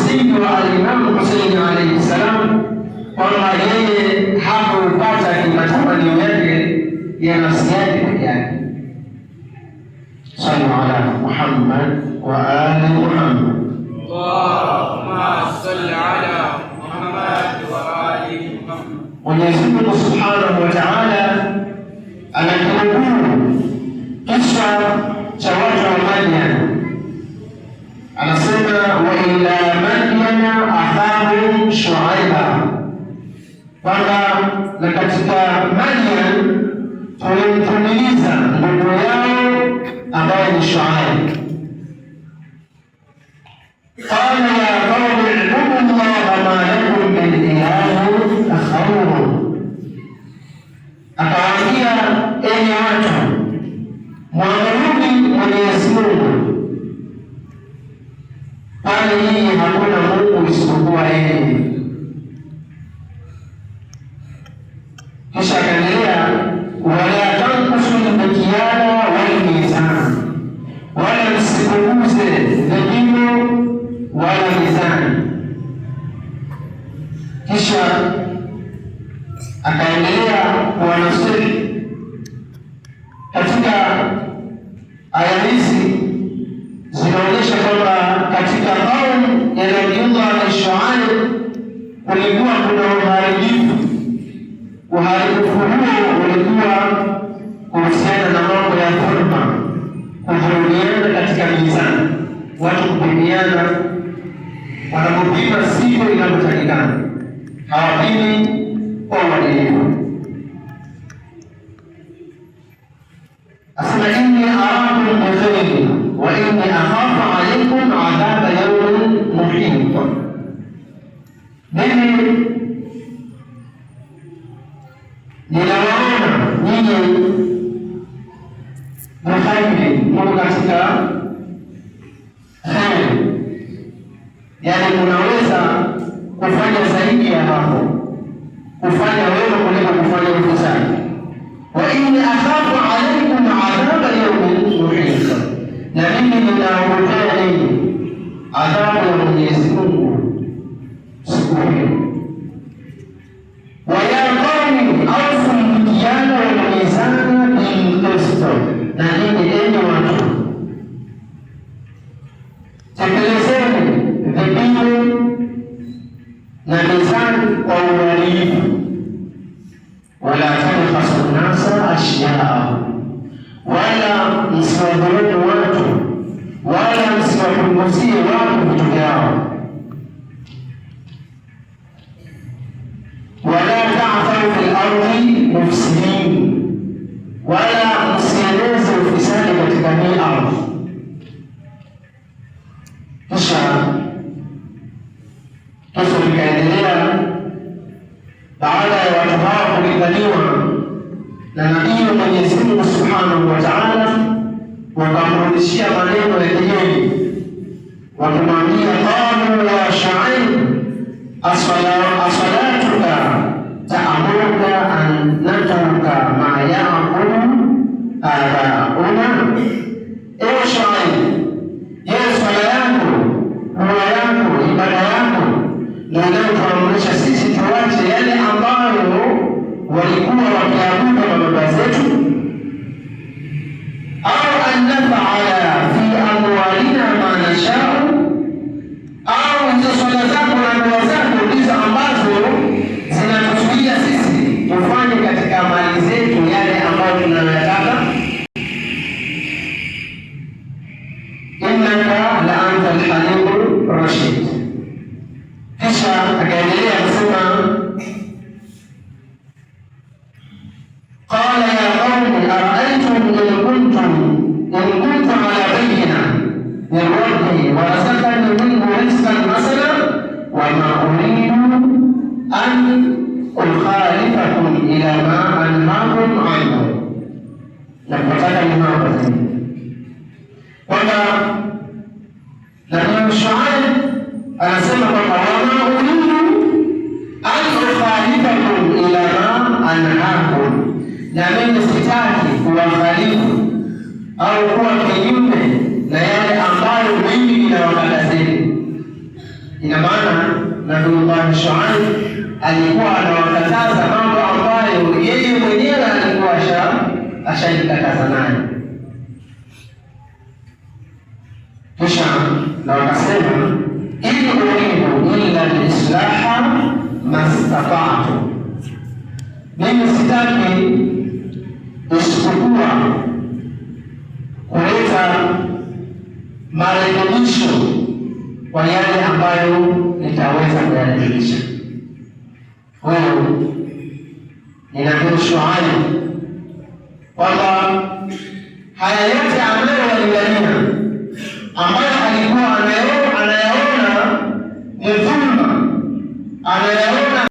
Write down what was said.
msingi wa Alimamu Huseini alayhi salam, kwamba yeye hakupata matamanio yake ya nafsi yake peke yake. Sallu ala Muhammad wa ali Muhammad. Allahumma salli ala Muhammad wa ali Muhammad. Mwenyezi Mungu Subhanahu wa Ta'ala anakinukuu kisa cha watu wa Madian, anasema wa ila Madiana akhahum Shuaiba, kwamba na katika Madian tulimtumiliza ndugu yao ambaye ni Shuaib. Qala ya qaumi ibudu llaha ma lakum min ilahin ghayruhu, akawaambia enyi watu, mwamruni Mwenyezi Mungu, kwani yeye hakuna Mungu isipokuwa yeye. Kisha akaendelea, wala tankusu lmikyala walmizan, wala msipunguze vipimo wala mizani. Kisha akaendelea kuwanasihi katika aya hizi zinaonyesha kwamba katika kaumu ya Nabiyullah Shuaib kulikuwa kuna uharibifu. Uharibifu huo ulikuwa kuhusiana na mambo ya dhulma, kudhulumiana katika mizani, watu kupimiana, wanapopima sivyo inavyotakikana, hawapimi kwa uadilifu. Asema inni arakum bikhairin wa inni akhafu alaykum adhaba yawmin muhit, mimi ninawaona nyinyi mkhairi, mko katika kheri, yani munaweza kufanya zaidi ya hapo, kufanya wema kuliko kufanya ufisadi. Wa inni akhafu alaykum adhaba yawmin muhit, na mimi ninaogopea ninyi adhabu ya Mwenyezi Mungu siku hiyo. Wa ya qaumi awfu lmikyala walmizana bilqist, na ninyi enyi watu, tekelezeni vipimo na mizani kwa uadilifu. Wala tabkhasu nnasa ashyaahum, wala msiwadhulumu watu, wala msiwapunguzie watu vitu vyao. Wala ta'thaw fil ardi mufsidin, wala msieneze ufisadi katika hii ardhi. Kisha kisa kikaendelea baada ya watu hawa kulinganiwa na nabii wa Mwenyezi Mungu Subhanahu wa Ta'ala, wakamrudishia maneno ya kejeli, wakimwambia qalu ya Shuaib asalatuka ta'muruka an natruka ma ya'budu abauna. Ewe Shuaib, je, swala yako, dua yako, ibada yako ndio inayotuamrisha sisi tuache yale ambayo walikuwa wakiabudu na baba zetu? Au an naf'ala fi amwalina ma nashau, au hizo swala zako na dua zako ndizo ambazo zinatuzuia sisi tufanye katika mali zetu yale ambayo tunayataka? Innaka la anta al-halim rashid. Kisha akaendelea kusema, qala ya qaumi ara'aytum in kuntum ala bayyina min rabbi wa razaqani minhu rizqan hasana wa ma uridu an ukhalifakum ila ma anhaakum anhu. Na nataka nimwambie kwamba Nabii Shuaib anasema kwamba wama uridu an ukhalifakum ila ma anhaakum, na mimi sitaki kuwakhalifu au kuwa kinyume na yale ambayo mimi ninawakatazeni. Ina maana Nabii Shuaib alikuwa anawakataza mambo ambayo yeye mwenyewe alikuwa ashajikataza nayo. Kisha na wakasema ili uridu illa lislaha mastata'tu, mimi sitaki isipokuwa kuleta marekebisho kwa yale ambayo nitaweza kuyarekebisha. Huyo ni Nabii Shuaib, kwamba haya yote ambayo yalingania ambayo alikuwa anayo